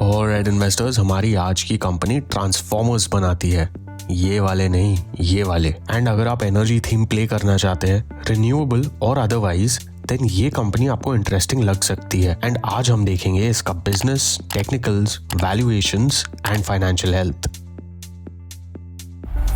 Alright investors, हमारी आज की कंपनी ट्रांसफॉर्मर्स बनाती है, ये वाले नहीं, ये वाले। एंड अगर आप एनर्जी थीम प्ले करना चाहते हैं, रिन्यूएबल और अदरवाइज, देन ये कंपनी आपको इंटरेस्टिंग लग सकती है। एंड आज हम देखेंगे इसका business, technicals, valuations and financial health.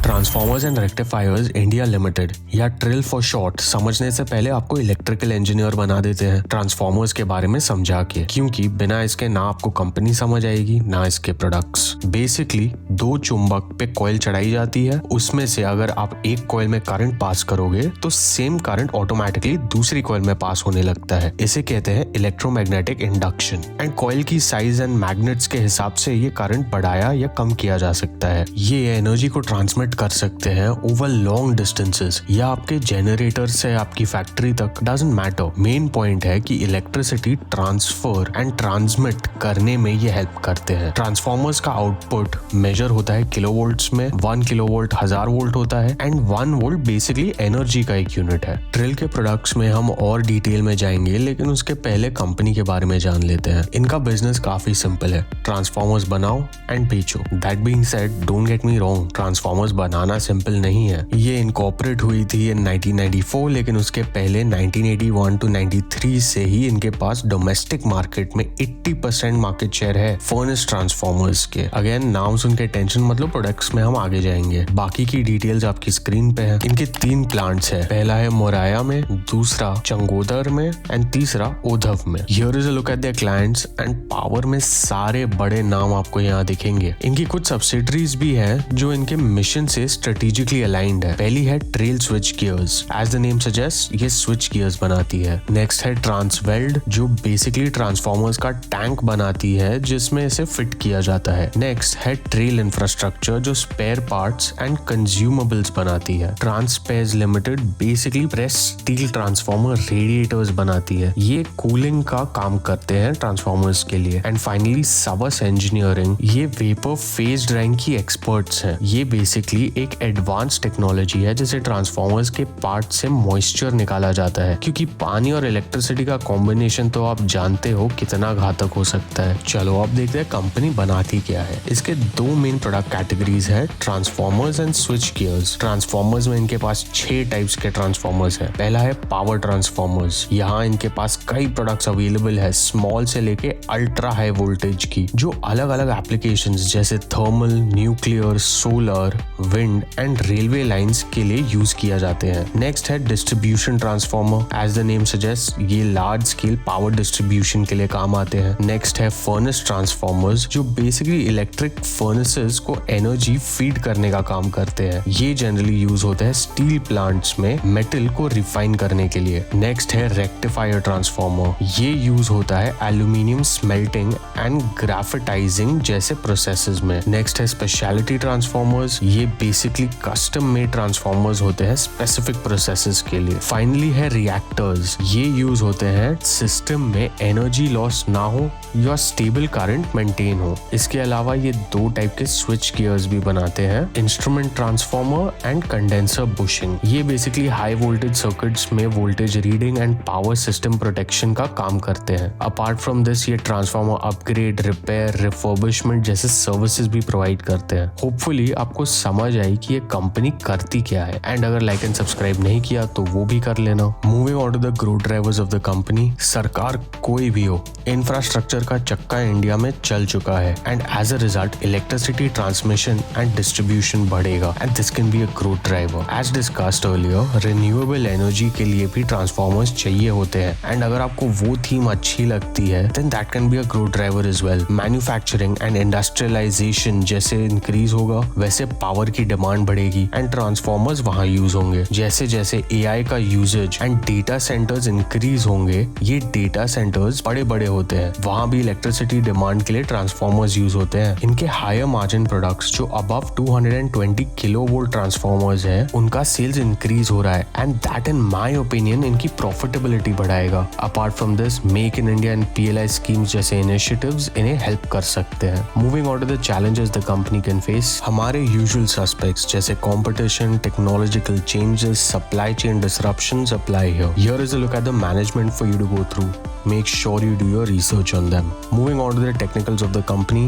Transformers and rectifiers India limited या ट्रिल फॉर शॉर्ट समझने से पहले आपको इलेक्ट्रिकल इंजीनियर बना देते हैं ट्रांसफॉर्मर्स के बारे में समझा के, क्योंकि बिना इसके ना आपको कंपनी समझ आएगी ना इसके प्रोडक्ट्स। बेसिकली दो चुंबक पे कॉइल चढ़ाई जाती है, उसमें से अगर आप एक कॉइल में करंट पास करोगे तो सेम करंट ऑटोमेटिकली दूसरी कॉइल में पास होने लगता है। इसे कहते हैं इलेक्ट्रोमैग्नेटिक इंडक्शन। एंड कॉइल की साइज एंड मैग्नेट्स के हिसाब से ये करंट बढ़ाया या कम किया जा सकता है। ये एनर्जी को ट्रांसमिट कर सकते हैं ओवर लॉन्ग डिस्टेंसेस या आपके जनरेटर से आपकी फैक्ट्री तक, डजंट मैटर। मेन पॉइंट है कि इलेक्ट्रिसिटी ट्रांसफर एंड ट्रांसमिट करने में ये हेल्प करते हैं। ट्रांसफॉर्मर्स का आउटपुट मेजर होता है किलोवोल्ट्स में। 1 किलोवोल्ट 1000 वोल्ट होता है एंड 1 वोल्ट बेसिकली एनर्जी का एक यूनिट है। ट्रिल के प्रोडक्ट्स में हम और डिटेल में जाएंगे, लेकिन उसके पहले कंपनी के बारे में जान लेते हैं। इनका बिजनेस काफी सिंपल है, ट्रांसफॉर्मर्स बनाओ एंड बेचो। That being said, don't get me wrong, transformers banana simple नहीं है। ये इनकॉर्पोरेट हुई थी इन 1994, लेकिन उसके पहले 1981 to 93 से ही इनके पास डोमेस्टिक मार्केट में 80% मार्केट शेयर है फर्नेस ट्रांसफॉर्मर्स के। अगेन नाम सुन के टेंशन मतलब, प्रोडक्ट्स में हम आगे जाएंगे। बाकी की डिटेल्स आपकी स्क्रीन पे है। इनके 3 प्लांट्स है, पहला है मोराया में, दूसरा चंगोदर में एंड तीसरा ओधव में। Here is a look eight their clients and power में सारे बड़े नाम आपको यहाँ दिखेंगे। इनकी कुछ सब्सिडरीज भी है जो इनके मिशन से स्ट्रेटेजिकली अलाइंड है। पहली है trail switch gears, as the name suggest ये स्विच गियर्स बनाती है। नेक्स्ट है ट्रांसवेल्ड, जो बेसिकली ट्रांसफॉर्मर्स का टैंक बनाती है जिसमें इसे फिट किया जाता है। नेक्स्ट है ट्रेल इंफ्रास्ट्रक्चर, जो स्पेयर पार्ट्स एंड कंज्यूमेबल्स बनाती है। ट्रांसपेज limited basically press steel transformer radiators बनाती है, ये कूलिंग का काम करते हैं ट्रांसफॉर्मर्स के लिए। एंड फाइनली सवस इंजीनियरिंग, ये वेपर फेज ड्राइंग की एक्सपर्ट्स हैं। ये बेसिकली एक एडवांस टेक्नोलॉजी है जिसे ट्रांसफॉर्मर्स के पार्ट से मॉइस्चर निकाला जाता है, क्योंकि पानी और इलेक्ट्रिसिटी का कॉम्बिनेशन तो आप जानते हो कितना घातक हो सकता है। चलो अब देखते हैं कंपनी बनाती क्या है। इसके 2 मेन प्रोडक्ट कैटेगरीज है, transformers and switch gears. Transformers में इनके पास 6 टाइप्स के ट्रांसफॉर्मर्स है। पहला है पावर ट्रांसफॉर्मर्स। यहाँ इनके पास कई प्रोडक्ट्स अवेलेबल है, स्मॉल से लेके अल्ट्रा हाई वोल्टेज की, जो अलग अलग एप्लीकेशंस जैसे thermal, nuclear, solar, wind and railway lines के लिए यूज किया जाते हैं। नेक्स्ट है distribution transformer, as the name suggest ये लार्ज स्केल पावर डिस्ट्रीब्यूशन के लिए काम आते हैं। नेक्स्ट है फर्नेस ट्रांसफॉर्मर्स, जो बेसिकली इलेक्ट्रिक फर्नेसेस को एनर्जी फीड करने का काम करते हैं। ये जनरली यूज होते हैं स्टील प्लांट्स में मेटल को रिफाइन करने के लिए। नेक्स्ट है रेक्टिफायर ट्रांसफॉर्मर, ये यूज होता है एल्यूमिनियम स्मेल्टिंग एंड ग्राफिटाइजिंग जैसे प्रोसेसेस में। नेक्स्ट है स्पेशलिटी ट्रांसफॉर्मर्स, ये बेसिकली कस्टम मेड ट्रांसफॉर्मर्स होते हैं स्पेसिफिक प्रोसेसेस के लिए। फाइनली है रिएक्टर्स, ये यूज होते हैं सिस्टम में एनर्जी लॉस ना हो या स्टेबल करंट मेंटेन हो। इसके अलावा ये 2 टाइप के स्विच गियर्स भी बनाते हैं, instrument transformer and condenser bushing. ये बेसिकली हाई वोल्टेज सर्किट्स में voltage reading and power system protection का काम करते हैं। अपार्ट फ्रॉम दिस ये ट्रांसफॉर्मर अपग्रेड, रिपेयर, रिफर्बिशमेंट जैसे सर्विसेज भी प्रोवाइड करते हैं। होपफुली आपको समझ आई कि ये कंपनी करती क्या है। एंड अगर लाइक एंड सब्सक्राइब नहीं किया तो वो भी कर लेना। Moving on to the growth drivers of the company, सरकार कोई भी हो, इंफ्रास्ट्रक्चर का चक्का इंडिया में चल चुका है and as a result electricity transmission and distribution बढ़ेगा and this can be a growth driver. As discussed earlier, renewable energy के लिए भी ट्रांसफॉर्मर्स चाहिए होते हैं एंड अगर आपको वो थीम अच्छी लगती है then that can be a growth driver as well. Manufacturing and industrialization जैसे इंक्रीज होगा वैसे पावर की डिमांड बढ़ेगी एंड ट्रांसफॉर्मर्स वहां यूज होंगे। जैसे जैसे एआई का usages and data centers increase होंगे, ये डेटा सेंटर्स बड़े बड़े होते हैं, वहां भी इलेक्ट्रिसिटी डिमांड के लिए ट्रांसफॉर्मर्स यूज होते हैं। इनके हायर मार्जिन प्रोडक्ट्स जो अबव 220 किलोवोल्ट ट्रांसफॉर्मर्स है, उनका सेल्स इंक्रीज हो रहा है and that in my opinion इनकी प्रॉफिटेबिलिटी बढ़ाएगा। Apart from this, make in India and PLI schemes जैसे इनिशिएटिव्स इन्हें हेल्प कर सकते हैं। Moving on to the challenges the company can face, हमारे यूजुअल सस्पेक्ट्स जैसे competition, technological changes, supply chain disruptions apply here. Here is a look at the management for you to go through. Make sure you do your research on them. Moving on to the technicals of the company.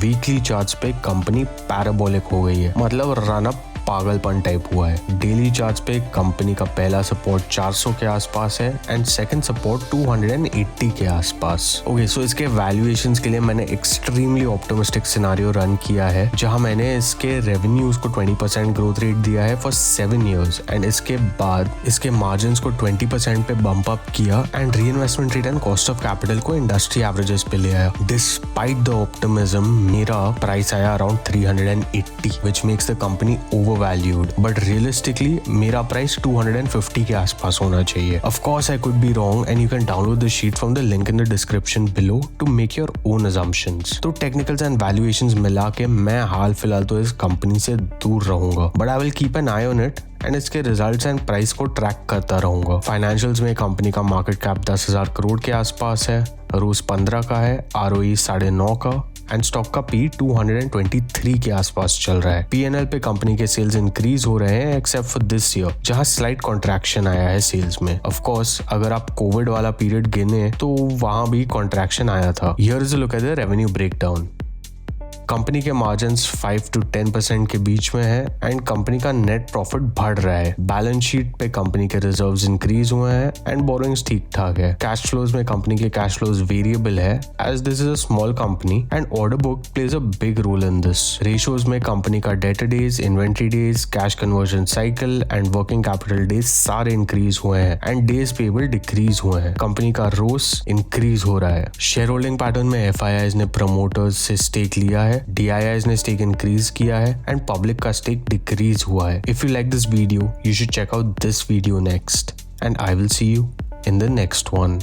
Weekly charts पे company parabolic हो गई है, मतलब run up पागलपन type हुआ है. Daily charts पे company का पहला सपोर्ट 400 के आसपास है एंड सेकंड सपोर्ट 280 के आसपास. ओके, सो इसके वैल्यूएशंस के लिए मैंने एक्सट्रीमली ऑप्टिमिस्टिक सिनेरियो रन किया है, जहां मैंने इसके रेवेन्यूज को 20% ग्रोथ रेट दिया है फॉर 7 इयर्स एंड इसके बाद इसके मार्जिन्स को 20% पे बम्प अप किया and reinvestment rate and cost of capital को इंडस्ट्री एवरेजेस पे ले आया. डिस्पाइट द ऑप्टिमिज्म मेरा प्राइस आया around 380 which makes the company overvalued, but realistically मेरा प्राइस 250 के आसपास होना चाहिए. Of course I could be wrong and you can download the sheet from the link in the description below to make your own assumptions. तो technicals and valuations मिला के मैं हाल फिलहाल तो इस कंपनी से दूर रहूंगा, but I will keep an eye on it and इसके रिजल्ट्स एंड प्राइस को ट्रैक करता रहूंगा. फाइनेंशियल्स में कंपनी का मार्केट कैप 10,000 करोड़ के आसपास है, रोज 15 का है, ROE 9.5 का एंड स्टॉक का P 223 के आसपास चल रहा है. P&L पे कंपनी के सेल्स इंक्रीज हो रहे हैं एक्सेप्ट फॉर दिस ईयर जहां स्लाइट कॉन्ट्रैक्शन आया है सेल्स में. ऑफ कोर्स अगर आप कोविड वाला पीरियड गिने तो वहां भी कॉन्ट्रैक्शन आया था. Here is a look at the revenue breakdown. कंपनी के मार्जिन्स 5 to 10% के बीच में है एंड कंपनी का नेट प्रॉफिट बढ़ रहा है. बैलेंस शीट पे कंपनी के रिजर्व्स इंक्रीज हुए हैं एंड बोरोइंग्स ठीक ठाक है. कैश फ्लोज में कंपनी के कैश फ्लोज वेरिएबल है as this is a small company and order book plays a big role in this. Ratios में कंपनी का debtor days, inventory days, cash conversion cycle and working capital days सारे increase हुए हैं and days payable decrease हुए हैं. Company का रोस increase हो रहा है. शेयर होल्डिंग पैटर्न में FIIs ने प्रमोटर्स से स्टेक लिया है, DIIs ने स्टेक इंक्रीज किया है एंड पब्लिक का स्टेक डिक्रीज हुआ है. If you like this video you should check out this video next and I will see you in the next one.